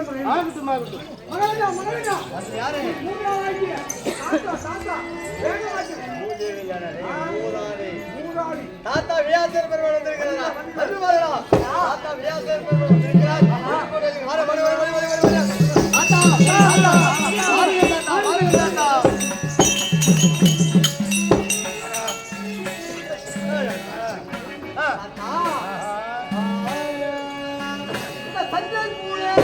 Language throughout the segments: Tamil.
ஆகட்டும் ஆகட்டும். மகாராஜா மகாராஜா யாரு மூதாடி தாத்தா தாத்தா வேக மாட்டேன் மூதாடி தாத்தா வியாசர் பெருமாள் வந்திருக்கிறாரா? வந்து வரலாம். தாத்தா வியாசர் பெருமாள் வந்திருக்கிறார். வர வர வர வர வர வர. தாத்தா தாத்தா வாருங்க தாத்தா வாருங்க தாத்தா. சஞ்சய் பூரே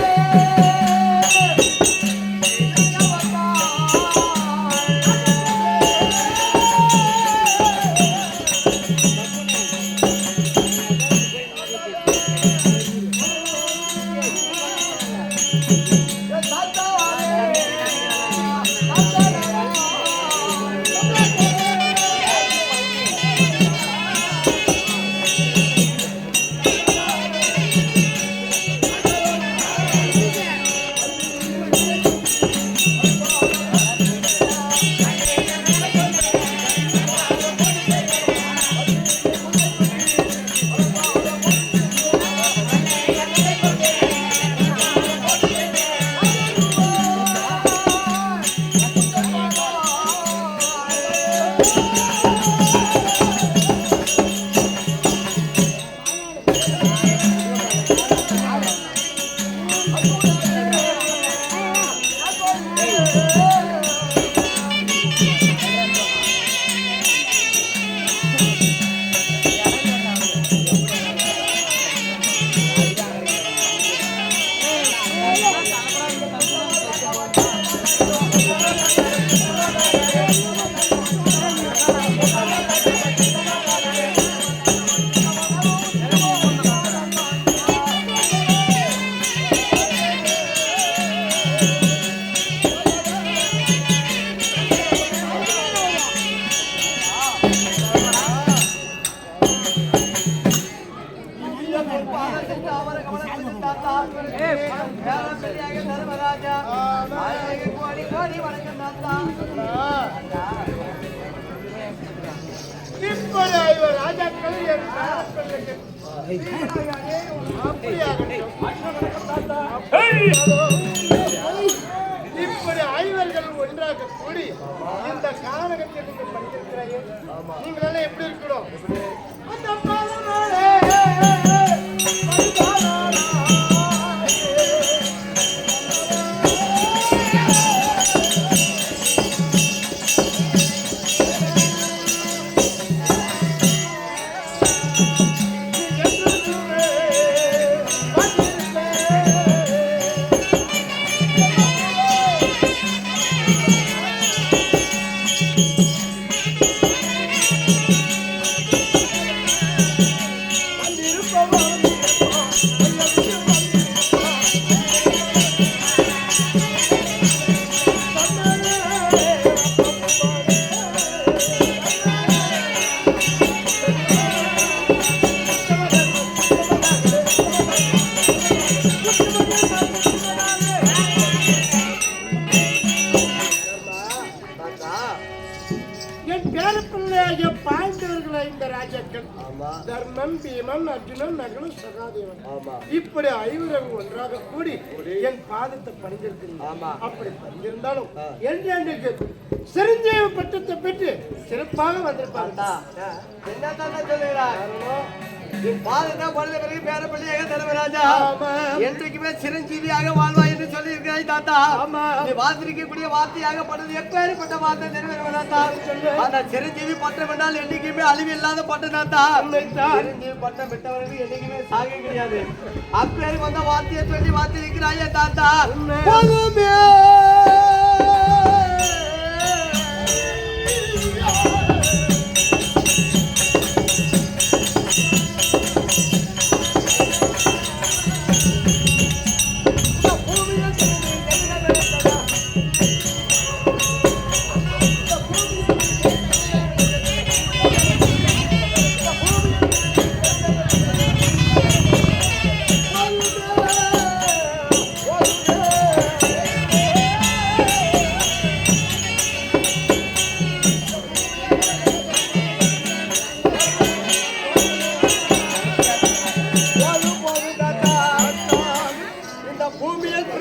இப்படி ஐவர்கள் ஒன்றாக கூடி இந்த கானகத்தை நீங்கள் படித்திருக்கிறார்கள். நீங்கள் எல்லாம் எப்படி இருக்கணும்? தர்மன் பீமன் அர்ஜுனன் நகுலன் சகாதேவன் இப்படி ஐவரும் ஒன்றாக கூடி என் பாதத்தை பணிந்திருக்கிறீங்க. அப்படி பணிந்திருந்தாலும் என்று சிரஞ்சீவ பட்டத்தை பெற்று சிறப்பாக வந்திருப்பாங்க. என்ன சொல்லுகிறார்? என்றைக்குமே சிரஞ்சீவியாக வாழ்வா என்று சொல்லி இருக்கிறாய் தாத்தா. நீ வாசிக்கக்கூடிய வார்த்தையாக பட்டது எப்பேற்பட்ட வார்த்தை நிறைவேறும் தாத்தா. அந்த சிரஞ்சீவி பட்டம் என்றால் என்னைக்குமே அழிவு இல்லாத பட்டம் தாத்தா. சிரஞ்சீவி பட்டம் பெற்றவர்கள் என்னைக்குமே சாக கிடையாது. அப்பேரு வந்த வார்த்தையை சொல்லி வாசிக்கிறாயே தாத்தா.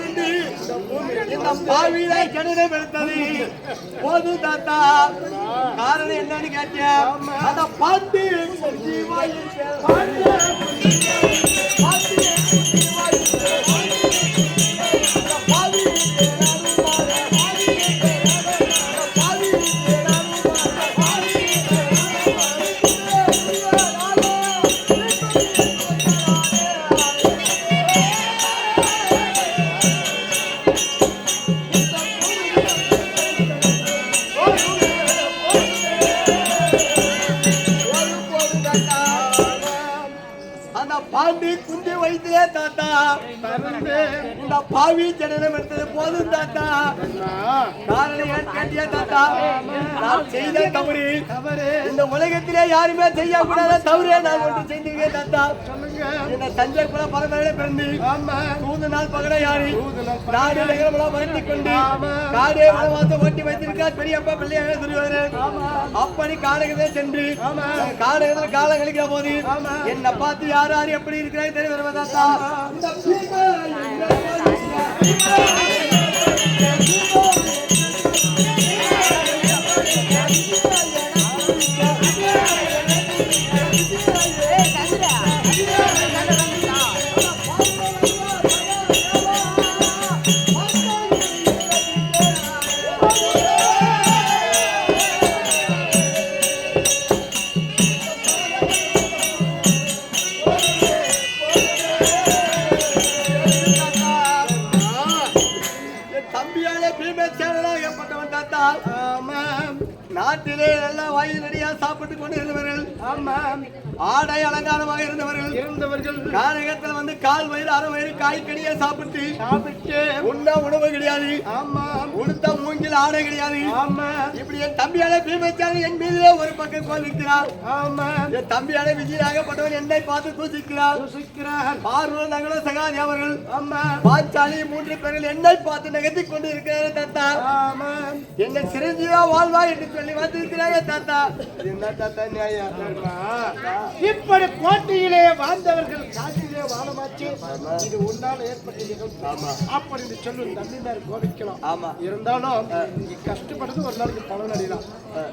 இருந்து இந்த பாவியை ஜனனம் எடுத்தது போதும் தாத்தா. காரணம் என்னன்னு கேட்டேன். அந்த பாண்டி பாண்டி குந்தி வைத்திலே தாத்தா இந்த பாவி ஜனனம் எடுத்தது போதும் தாத்தா. காரணம் கேட்டியா தாத்தா. நான் செய்த தவறு இந்த உலகத்திலே யாருமே செய்யக்கூடாத தவறே நான் ஒன்று செஞ்சீங்க தாத்தா. இந்த தஞ்சை குல பரம்பரையில பிறந்து தூது நாள் பகட யாரு நாடு நகரமெல்லாம் வளர்த்தி கொண்டு காடே வனவாசம் ஓட்டி வைத்திருக்கார் பெரியப்பா பிள்ளையாக சொல்லுவாரு. அப்படி காலகத்தை சென்று காலகத்தில் காலம் கழிக்கிற போது என்னை பார்த்து யார் யார் எப்படி இருக்கிறாங்க தெரிய வருவதாத்தா. நாட்டிலே எல்லாம் வாயில் நடிகா சாப்பிட்டு கொண்டு இருந்தவர்கள். ஆடை அலங்காரமாக இருந்தவர்கள் காரகத்தில் வந்து கால் வயிறு அரை வயிறு காய்கனியா சாப்பிட்டு உண்ண உணவு கிடையாது. உடுத்த மூங்கில் ஆடை கிடையாது. இப்படி என் தம்பியாலே பீமச்சாரி என் மீதே ஒரு பக்கம் கோலிக்கிறார். என் தம்பியாலே விஜயாகப்பட்டவன் என்னை பார்த்து தூசிக்கிறார். பார்வன் நகர சகாதி அவர்கள் பாஞ்சாலி 3 பேர்கள் என்னை பார்த்து நகர்த்தி கொண்டு இருக்கிறார் தாத்தா. என்னை சிரஞ்சீவா வாழ்வா என்று சொல்லி வந்திருக்கிறாங்க தாத்தா. என்ன தாத்தா நியாயம்? இப்படி போட்டியிலே வாழ்ந்தவர்கள் காட்டிலே வாழமாச்சு. இது உன்னால ஏற்பட்ட நிகழ்வு. அப்படி சொல்லும் தம்பிமார் கோபிக்கலாம். இருந்தாலும் நீ கஷ்டப்பட்டது ஒரு நாளைக்கு பலன் அடையலாம்.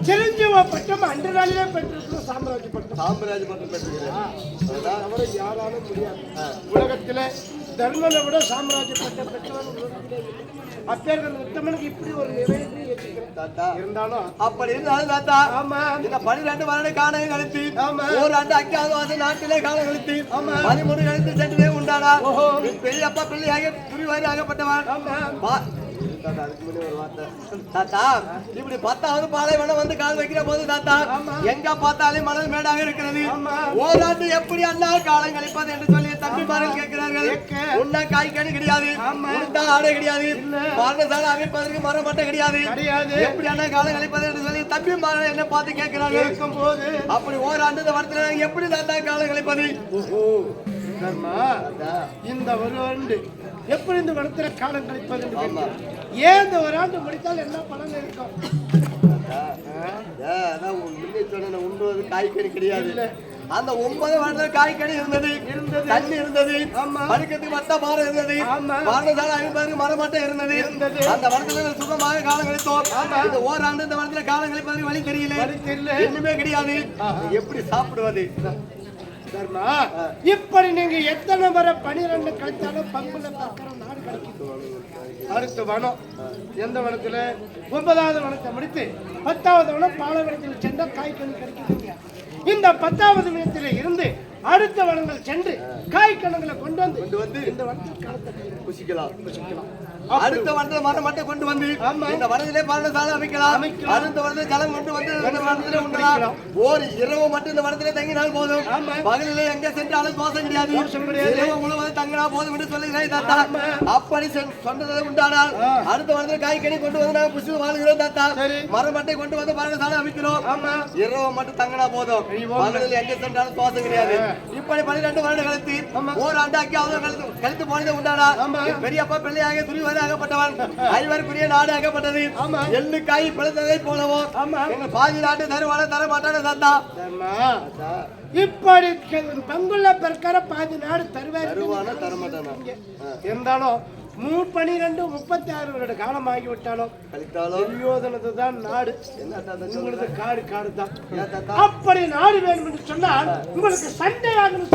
சிரஞ்சீவ பட்டம் அன்று நாளிலே பெற்றிருக்கிறோம். சாம்ராஜ்ய பட்டம் பெற்றிருக்கிறேன். யாராலும் முடியாது. உலகத்திலே தர்மனை விட சாம்ராஜ்ய பட்டம் பெற்றவர்கள் அப்பேர்கள் உத்தமனுக்கு இப்படி ஒரு நிலையை இருந்தாலும் அப்படி இருந்தாலும் தாத்தா. இந்த 12 வருட காலம் கழித்து ஒரு ஆண்டு 5வது மாதம் நாட்டிலே காலம் கழித்து 13 கழித்து சென்றே உண்டானா பெரியப்பா பிள்ளையாக துரிவாரி ஆகப்பட்டவன் தாத்தா. இப்படி 10வது பாலைவனம் வந்து கால் வைக்கிற போது தாத்தா எங்க பார்த்தாலே மணல் மேடாக இருக்கிறது. ஓராண்டு எப்படி அண்ணா காலம் கழிப்பது என்று சொல்லி தம்பிமார்கள் கேட்கிறார்கள். உன்ன காய்கனி கிடையாது, ஆடை கிடையாது, பாடசாலை அமைப்பதற்கு மரம் மட்டும் கிடையாது. எப்படி அண்ணா காலம் கழிப்பது என்று சொல்லி தம்பிமார்கள் என்ன பார்த்து கேட்கிறார்கள். அப்படி ஓராண்டு இந்த வருடத்துல எப்படி தாத்தா காலம் கழிப்பது? இந்த ஒரு ஆண்டு எப்படி இந்த வருடத்துல காலம் கழிப்பது? ஏன் இந்த ஒரு ஆண்டு முடித்தால் என்ன பலன் இருக்கும்? உண்ணுவது காய்கறி கிடையாது. அந்த 9 வருட காய்கறி இருந்தது, தண்ணி இருந்தது, படுக்கிறதுக்கு மட்ட பாரம் இருந்தது, பாரதசாலை அமைப்பதற்கு மரம் மட்டும் இருந்தது. அந்த வருடத்துல சுகமாக காலம் கழித்தோம். இந்த ஓராண்டு இந்த வருடத்துல காலம் கழிப்பதற்கு வழி தெரியல, இன்னுமே கிடையாது. எப்படி சாப்பிடுவது? இப்படி நீங்க எத்தனை முறை 12 கழித்தாலும் பங்குல பார்க்கிற நாடு கிடைக்கும். அடுத்த வனம் எந்த வனத்துல 9வது வனத்தை முடித்து 10வது வனம் பாலைவனத்தில் சென்ற காய்கனி கிடைக்குதுங்க. இந்த 10வது வனத்தில இருந்து அடுத்த வனங்கள் சென்று காய்கனங்களை கொண்டு வந்து இந்த வனத்தில் காலத்தை புசிக்கலாம். அடுத்த வருடத்துல மரம் மட்டும் கொண்டு வந்து இந்த வருடத்திலே பாடசாலை அமைக்கலாம். அடுத்த வருடத்துல ஜலம் கொண்டு வந்து இந்த வருடத்திலே உண்டலாம். ஒரு இரவு மட்டும் இந்த வருடத்திலே தங்கினால் போதும். பகலிலே எங்க சென்றாலும் தோசை கிடையாது. இரவு முழுவதும் தங்கினா போதும் என்று சொல்லுகிறேன் தாத்தா. அப்படி சொன்னதை உண்டானால் அடுத்த வருடத்துல காய்கனி கொண்டு வந்து நாங்கள் புசி வாழ்கிறோம் தாத்தா. மரம் மட்டும் கொண்டு வந்து பாடசாலை அமைக்கிறோம். இரவு மட்டும் தங்கினா போதும். பகலில் எங்க சென்றாலும் தோசை கிடையாது. இப்படி 12 வருடம் கழித்து ஓராண்டு 5வது கழித்து போனது உண்டானால் பெரியப்பா பிள்ளையாக துரிவாரி ஆகப்பட்டவன். 5வருக்குரிய நாடு ஆகப்பட்டது. எள்ளு காய் பிளந்ததை போலவோ எங்கள் பாதி நாட்டு தருவான தர மாட்டான தாத்தா. இப்படி பங்குள்ள பிரகார பாதி நாடு தருவான தர மாட்டான. இருந்தாலும் 12 36 வருட காலம் ஆகிவிட்டாலும் கழித்தாலும் துரியோதனது தான் நாடு. என்ன தாத்தா உங்களுக்கு காடு காடு தான். ஏன் தாத்தா அப்படி நாடு வேண்டும் என்று சொன்னால் உங்களுக்கு சண்டையாகணும்.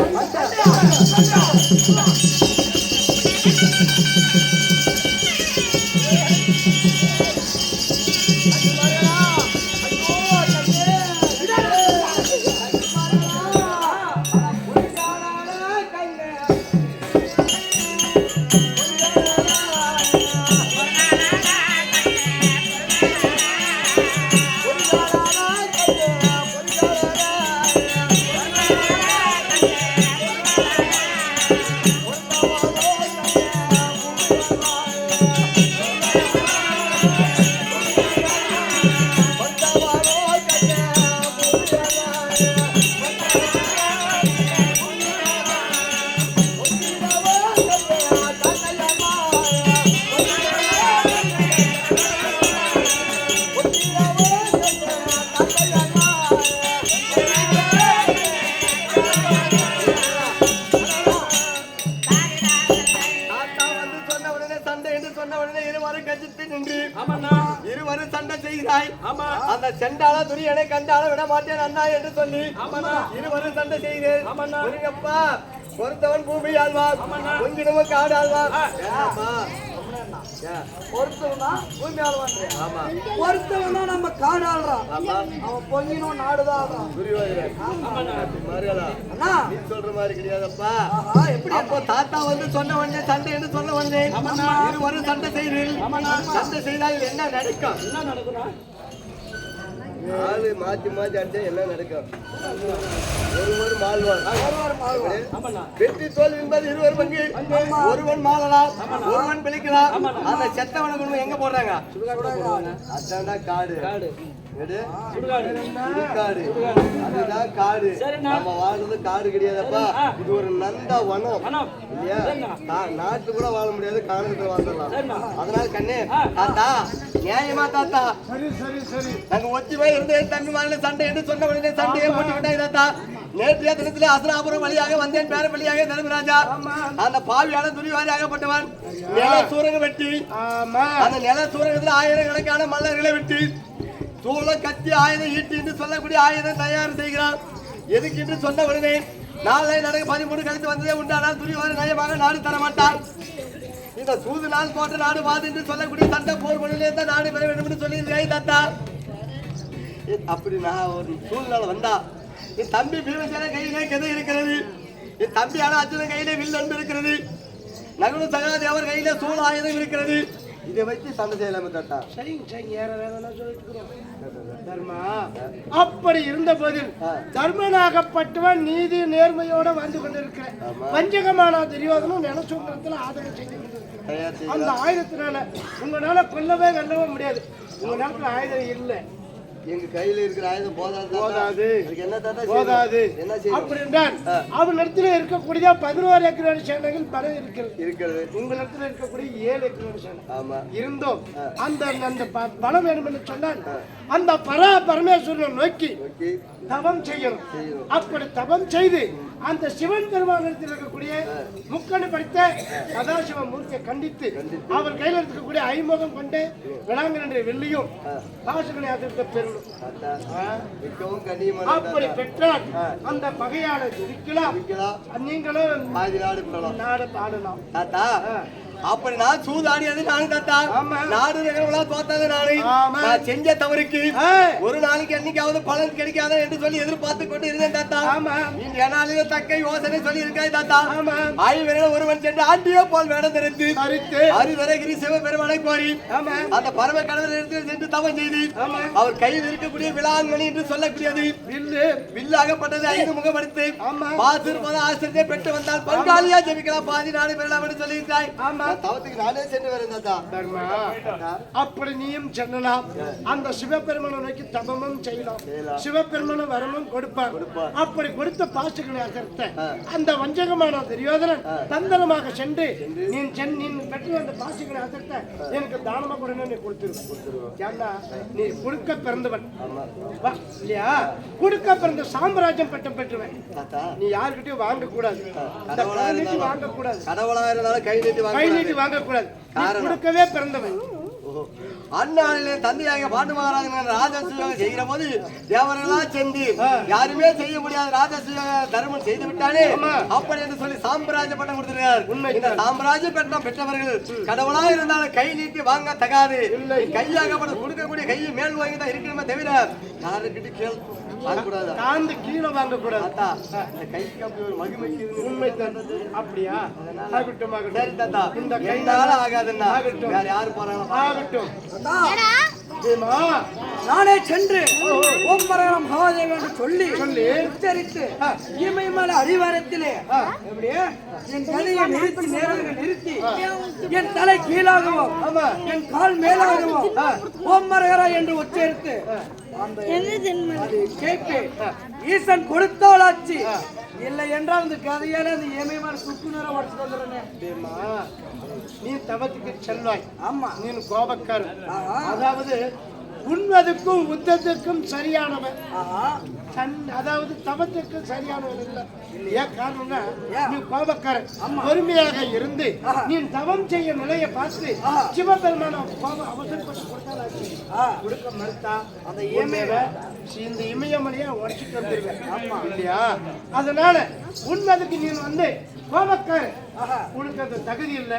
இருவரும் சண்டை செய்கிறாய். அந்த செண்டால துரியனை கண்டால விட மாட்டேன் அண்ணா என்று சொல்லி இருவரும் சண்டை செய்கிறேன். பொறுத்தவன் பூமி ஆழ்வார், கொஞ்சினமும் காடு ஆழ்வார். ஒருத்தவனா நம்ம காடு ஆள்றான், அவன் பொங்கினோம் நாடுதான் ஆள்றான். சொல்ற மாதிரி கிடையாதப்பா. அப்போ தாத்தா வந்து சொன்ன உடனே சண்டை என்று சொல்ல வந்தேன். இருவரும் சண்டை செய்கிறேன். சண்டை செய்தால் என்ன நடக்கும்? என்ன நடக்குறா? ஆளு மாத்தி மாத்தி அடிச்சா என்ன நடக்கும்? வெற்றி தோல்வி என்பது இருவர் பங்கு. ஒருவன் மாளலாம், ஒருவன் பிழைக்கலாம். அந்த செத்தவனை கொண்டு எங்க போடுறாங்க? அதான்டா காடு. சுடுகாடு. அதுதான் காடு. நம்ம வாழ்றது காடு கிடையாதப்பா. இது ஒரு நந்த வனம் இல்லையா? நாட்டு கூட வாழ முடியாது, காணத்துல வாழ்ந்துடலாம். அதனால கண்ணே தாத்தா, நியாயமா தாத்தா? சரி சரி சரி. நாங்க ஒத்திவே இருந்து தம்பி மாநில சண்டை என்று சொன்ன உடனே சண்டையை போட்டு விட்டாய் தாத்தா. நேற்றைய தினத்திலே அசனாபுரம் வழியாக வந்தேன், பேர வழியாக தர்மராஜா. அந்த பாவியான துணிவாரியாகப்பட்டவன் நில சூரக வெட்டி, அந்த நில சூரகத்தில் ஆயிரக்கணக்கான மல்லர்களை வெட்டி சூழ கத்தி ஆயுதம் ஈட்டி என்று சொல்லக்கூடிய ஆயுதம் தயார் செய்கிறான். எதுக்கு என்று சொன்ன உடனே நாளை நடக்க 13 கழித்து வந்ததே உண்டானால் துணிவாரி நயமாக நாடு தரமாட்டான். இந்த சூது நாள் போட்ட நாடு வாது என்று சொல்லக்கூடிய சண்டை போர் மொழியிலே தான் நாடு பெற வேண்டும் என்று சொல்லி தாத்தா. அப்படி நான் ஒரு சூழ்நிலை வந்தா, என் தம்பி பீமசேன கையிலே கதை இருக்கிறது, என் தம்பியான அர்ஜுனன் கையிலே வில் அன்பு இருக்கிறது, நகுல சகாதேவர் கையிலே சூழ் ஆயுதம் இருக்கிறது. இதை வச்சு சண்டை செய்யலாமே தாத்தா. தர்மா, அப்படி இருந்த போதில் தர்மனாகப்பட்டவன் நீதி நேர்மையோட வந்து கொண்டிருக்கிறேன். வஞ்சகமான துரியோதனும் நிலச்சூத்திரத்தில் ஆதரவு செய்து கொண்டிருக்கிறேன். அந்த ஆயுதத்தினால உங்களால கொல்லவே வெல்லவே முடியாது. உங்க நேரத்தில் ஆயுதம் இல்லை. எங்க கையில இருக்கிற ஆயுதம் போதாது. என்ன தாத்தா போதாது? என்ன செய்யும்? அப்படி என்றால் அவன் இடத்துல இருக்கக்கூடிய 11 ஏக்கர் சேனைகள் பல இருக்கிறது. உங்க இடத்துல இருக்கக்கூடிய 7 ஏக்கர் சேனை இருந்தோம். அந்த பலம் வேணும் என்று சொன்னால் அந்த பரமேஸ்வரனை நோக்கி தவம் செய்யணும். அப்படி தவம் செய்து அந்த சிவன் பெருமானிடத்தில் இருக்கக்கூடிய முக்கணி படித்த சதாசிவ மூர்த்தியை கண்டித்து அவர் கையில் இருக்கக்கூடிய ஐமுகம் கொண்டு விளாங்கன்ற வெள்ளியும் பாசகனை அதிர்த்த பெறணும். அப்படி பெற்றால் அந்த பகையாளர் ஜெயிக்கலாம், நீங்களும் நாடு பாடலாம். அப்படி நான் சூதாடியது நானு தாத்தா. நாடு நகரங்களா தோத்தது நானு. நான் செஞ்ச தவறுக்கு ஒரு நாளைக்கு என்னைக்காவது பலன் கிடைக்காத என்று சொல்லி எதிர்பார்த்து கொண்டு இருந்தேன் தாத்தா. இந்த நாளில தக்க யோசனை சொல்லி இருக்காய் தாத்தா. ஆய்வரையில் ஒருவன் சென்று ஆண்டியோ போல் வேடம் தெரிந்து அரிவரகிரி சிவபெருமானை கோரி அந்த பரம கடவுள் சென்று தவம் செய்து அவர் கையில் இருக்கக்கூடிய விளாங்கனி என்று சொல்லக்கூடியது வில்லாகப்பட்டது 5 முகம் எடுத்து பாசிருப்பது ஆசிரியத்தை பெற்று வந்தால் பங்காளியா ஜெபிக்கலாம், பாதி நாடு பெறலாம் என்று சொல்லியிருக்காய். தவத்துக்கு நானே சென்று வரேன். அப்படி நீயும் செல்லலாம். அந்த சிவபெருமனை நோக்கி தபமும் செய்யலாம். சிவபெருமனை வரமும் கொடுப்பார். அப்படி கொடுத்த பாசுகளை அகர்த்த அந்த வஞ்சகமான துரியோதனன் தந்திரமாக சென்று நீ பெற்று அந்த பாசுகளை அகர்த்த எனக்கு தானமா கொடுன்னு நீ கொடுத்துருவ. நீ கொடுக்க பிறந்தவன் இல்லையா? கொடுக்க பிறந்த சாம்ராஜ்யம் பெற்றுவேன். நீ யாருக்கிட்டையும் வாங்க கூடாது, வாங்க கூடாது. கடவுளா இருந்தாலும் கை நீட்டி நீட்டி வாங்கக்கூடாது. நீ கொடுக்கவே பிறந்தவன். அண்ணாளிலே தந்தையாக பாண்டு மகாராஜன் ராஜசூயாக செய்கிற போது தேவரெல்லாம் சென்று யாருமே செய்ய முடியாத ராஜசூயாக தர்மம் செய்து விட்டாலே அப்படி என்று சொல்லி சாம்ராஜ்ய பட்டம் கொடுத்திருக்கிறார். இந்த சாம்ராஜ்ய பட்டம் பெற்றவர்கள் கடவுளாக இருந்தாலும் கை நீட்டி வாங்க தகாது. கையாகப்பட கொடுக்கக்கூடிய கையை மேல் வாங்கி தான் இருக்கணுமே தவிர யாருக்கிட்ட கேள் வாங்கக்கூடாது. தாழ்ந்து கீழே வாங்கக்கூடாது. இந்த கைக்கு அப்படி ஒரு மகிமை உண்மை தந்தது. அப்படியா? ஆகட்டும் ஆகட்டும். சரி தாத்தா, இந்த கைனால ஆகாதுன்னா வேற யாரு போறாங்க? ஆகட்டும். நானே சென்று ஓம் மரணம் மகாதேவ் என்று சொல்லி உச்சரித்து இமயமலை அடிவாரத்திலே எப்படியே என் தலையை நிறுத்தி நேரங்கள் நிறுத்தி என் தலை கீழாகவும் என் கால் மேலாகவும் ஓம் மரகரா என்று உச்சரித்து கேட்பேன். ஈசன் கொடுத்தால் ஆச்சு, இல்லை என்றால் அந்த கதையால அந்த இமயமலை சுக்கு நேரம் உடச்சு வந்துடுறேன். நீ தவத்துக்கு செல்வாய். ஆமா, நீ கோபக்காரன். அதாவது உண்மதுக்கும் உத்தத்துக்கும் சரியானவன். அதாவது தவத்துக்கும் சரியானவன் இல்லை. ஏன் காரணம்னா நீ கோபக்காரன். பொறுமையாக இருந்து நீ தவம் செய்ய நிலையை பார்த்து சிவபெருமான கோபம் அவசரப்பட்டு கொடுக்க மறுத்தா அந்த இந்த இமயமலையை உடச்சிட்டு வந்துருவேன். ஆமா இல்லையா? அதனால உண்மதுக்கு நீ வந்து கோபக்காரன். உனக்கு அந்த தகுதி இல்லை.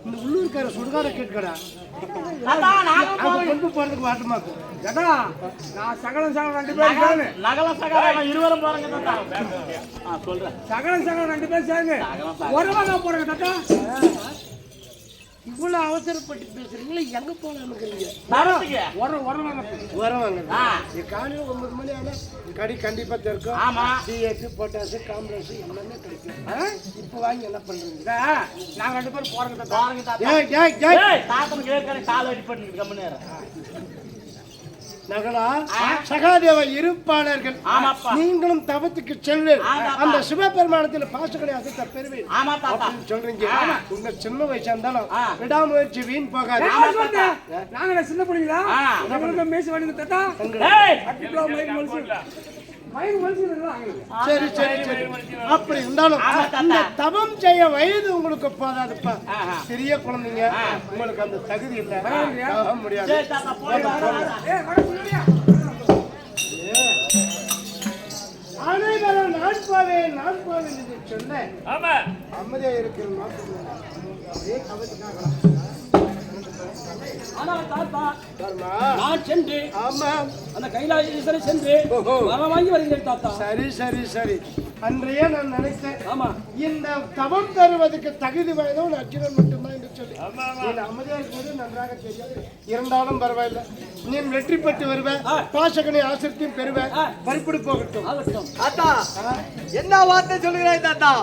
இந்த உள்ளூர்கார சுடுகாட கேட்கடா கொண்டு போறதுக்கு வாட்டமாக்கும். நான் சகலம் ரெண்டு பேரும் இருவரும் போறாங்க. சொல்றேன், சகலம் ரெண்டு பேரும் சேர்ந்து ஒருவங்க போறாங்க தாத்தா. இவ்வளவு அவசரப்பட்டு பேசுறீங்களா? எங்க போலான்னு காலையில 9 மணி ஆனா கடி கண்டிப்பா தெரியும். டிஏபி, பொட்டாசு, காம்ப்ளெக்ஸ் எல்லாமே கிடைக்கும். இப்ப வாங்கி என்ன பண்றீங்க? நாங்க ரெண்டு பேரும் போறாங்க கால் அடி பண்ணி நகலா சகாதேவ இருப்பாளர்கள். நீங்களும் தவத்துக்கு செல்லு. அந்த சிவபெருமானத்தில் பாசங்களை அதை பெறுவேன் சொல்றீங்க. உங்க சின்ன வயசா இருந்தாலும் விடாமுயற்சி வீண் போகாது. நாங்க சின்ன பிள்ளைங்களா மேசி வாங்க தட்டா. சரி சரி சரி. அப்படி இருந்தாலும் இந்த தவம் செய்ய வயது உங்களுக்கு போதாதுப்பா. பெரிய குழந்தைங்க, உங்களுக்கு அந்த தகுதி இல்லை, முடியாது. அனைவரும் நான் போவேன் என்று சொன்ன அமைதியா இருக்கிற நான் சென்று அந்த கைலாசேஸ்வரை சென்று வரம் வாங்கி வருகிறேன் தாத்தா. சரி சரி சரி. அன்றையே நான் நினைத்தேன். ஆமா, இந்த தவம் தருவதற்கு தகுதி வயதும் அர்ஜுனன் மட்டும்தான் என்று சொல்லி அமைதியா இருக்கிறது நன்றாக தெரியாது. இருந்தாலும் பரவாயில்லை, நீ வெற்றி பெற்று வருவேன். பாசகனை ஆசிரியத்தையும் பெறுவேன். பறிப்படு போகட்டும். தாத்தா, என்ன வார்த்தை சொல்லுகிறாய் தாத்தா?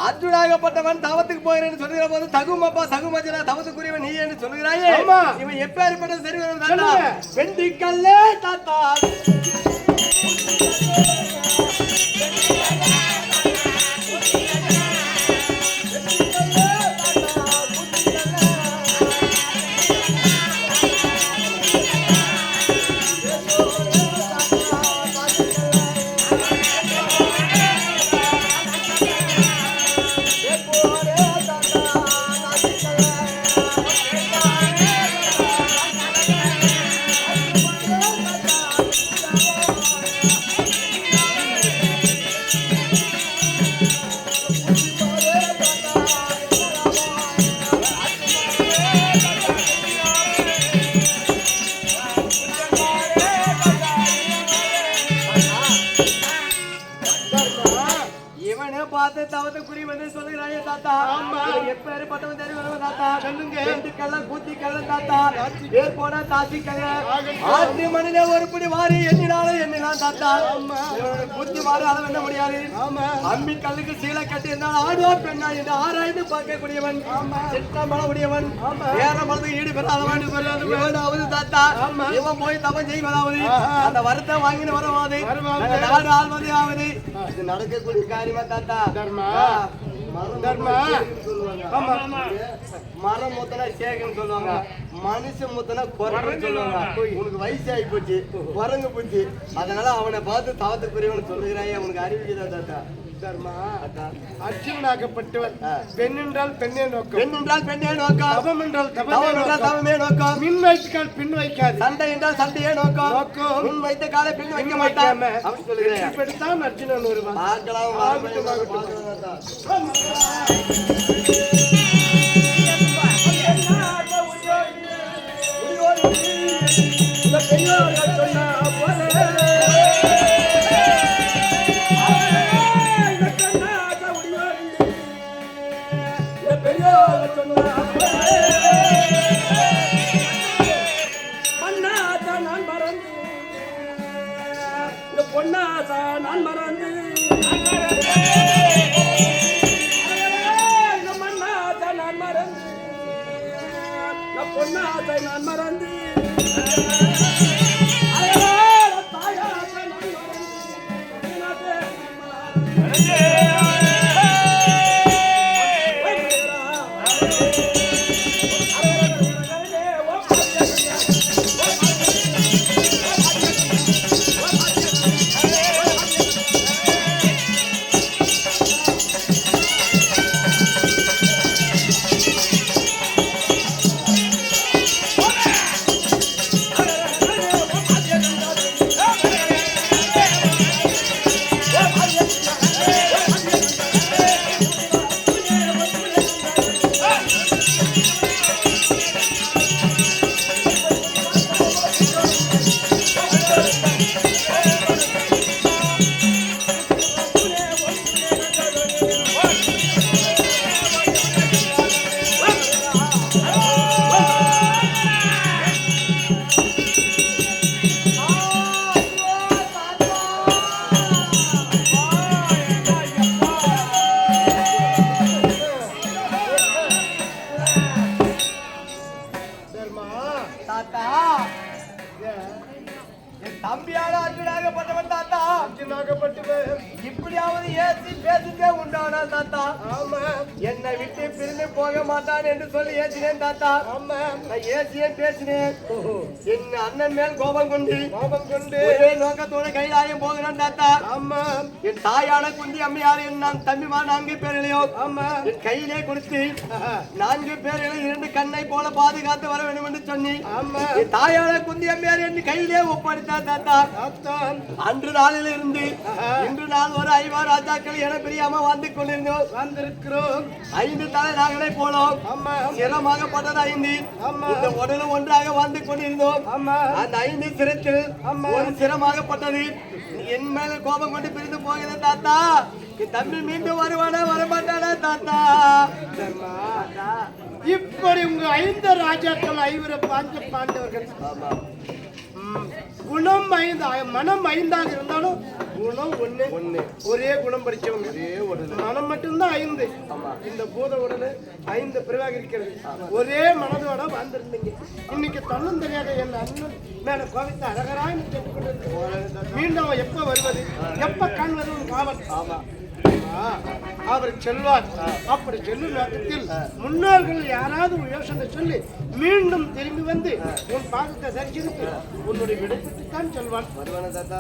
அர்ஜுனாகப்பட்டவன் தவத்துக்கு போகிறேன்னு சொல்லுகிற போது தகுமப்பா தகுமஜனா தவத்துக்குரியவன் நீ என்று சொல்லுகிறாயே. இவன் எப்பேற்பட்ட சரி வெண்டிக்கல்லே தாத்தா. எப்பனே பார்த்து தவத்தை குறி வந்து சொல்லுகிறாயே தாத்தா. எப்பேற்பட்டவன் தெரியும் தாத்தா. சொல்லுங்க. ரெண்டு கள்ளம் கூத்தி கள்ளம் தாத்தா. பேர் போன தாத்தி கள்ளம். ஆற்று மணில ஒரு பிடி வாரி எண்ணினாலும் தாத்தா. இவனோட கூத்தி மாறு அளவு என்ன முடியாது. அம்மி கல்லுக்கு சீலை கட்டி இருந்தால் ஆடோ பெண்ணா என்று ஆராய்ந்து பார்க்கக்கூடியவன். சித்தமள உடையவன். வேற மனது ஈடு பெறாதவன். இவனாவது தாத்தா. இவன் போய் தவம் செய்வதாவது அந்த வருத்தம் வாங்கிட்டு வரவாது நாடு ஆள்வது ஆவது இது நடக்கக்கூடிய காரியமா தாத்தா. மரம் முத்தனா சேகன்னு சொல்லுவாங்க, மனுஷன் முத்தனா குரங்கு சொல்லுவாங்க. உனக்கு வயசாகி போச்சு, குரங்கு போச்சு, அதனால அவனை பார்த்து தவத்துக்குரியவன் சொல்லுகிறாயே அவனுக்கு அறிவிக்குதா தாத்தா. அர்ஜுனாகப்பட்டவர் பெண் என்றால் பெண்ணே நோக்கம், பெண் என்றால் பெண்ணே நோக்கம், தவம் என்றால் தவமே நோக்கம், மின் வைத்தால் பின் வைக்காது, சண்டை என்றால் சண்டையே நோக்கம், முன் வைத்த காலை பின் வைக்க மாட்டாம அப்படி சொல்லுகிறேன். இப்படித்தான் அர்ஜுனன் வருவான். நான் மறந்து பொன்னாசை நான் மறந்து தம்பியான அர்ஜுனாகப்பட்டவன் தாத்தா. அர்ஜுனாகப்பட்டவன் இப்படியாவது ஏசி பேசிட்டே உண்டானா தாத்தா. என்னை விட்டு பிரிந்து போக மாட்டான் என்று சொல்லி ஏசினேன் தாத்தா. நான் ஏசியேன் பேசினேன். என் அண்ணன் மேல் கோபம் கொண்டு ஒரே நோக்கத்தோட கைலாயம் போகிறேன் தாத்தா. என் தாயான குந்தி அம்மையார் என் தம்பிமா 4 பேர்களையோ என் கையிலே கொடுத்து 4 பேர்களையும் 2 கண்ணை போல பாதுகாத்து வர வேண்டும் என்று சொன்னி என் தாயான குந்தி அம்மையார் என் கையிலே ஒப்படைத்தார் தாத்தா. அன்று நாளில் இருந்து இன்று நாள் ஒரு 5 ராஜாக்கள் என பிரியாம வந்திருக்கிறோம். 5 தலை நாங்களே போனோம். சிரமாகப்பட்டது 5. இந்த உடலும் ஒன்றாக வந்து கொண்டிருந்தோம். அந்த 5 சிரத்தில் ஒரு சிரமாகப்பட்டது என் மேல கோபம் கொண்டு பிரிந்து போகிறது தாத்தா. என் தம்பி மீண்டும் வருவானா வரமாட்டானா தாத்தா. இப்படி உங்க 5 ராஜாக்கள் 5 பாண்டவர்கள் குணம் 5 மனம் 5ஆக இருந்தாலும் குணம் ஒண்ணு. ஒரே குணம் படிச்சவங்க, மனம் மட்டும்தான் 5. இந்த பூத உடல் 5 பிரிவாக இருக்கிறது. ஒரே மனதோட வாழ்ந்திருந்தீங்க. இன்னைக்கு தன்னும் தெரியாத என் அண்ணன் மேல கோவித்த அழகராய் மீண்டும் அவன் எப்ப வருவது, எப்ப கண் வருவது காவல். அவர் செல்வார். அப்படி செல்லும் நேரத்தில் முன்னோர்கள் யாராவது யோசனை சொல்லி மீண்டும் திரும்பி வந்து உன் பாதத்தை தரிசித்து உன்னுடைய விடைபெற்றுத்தான் செல்வான். வருவான தாத்தா.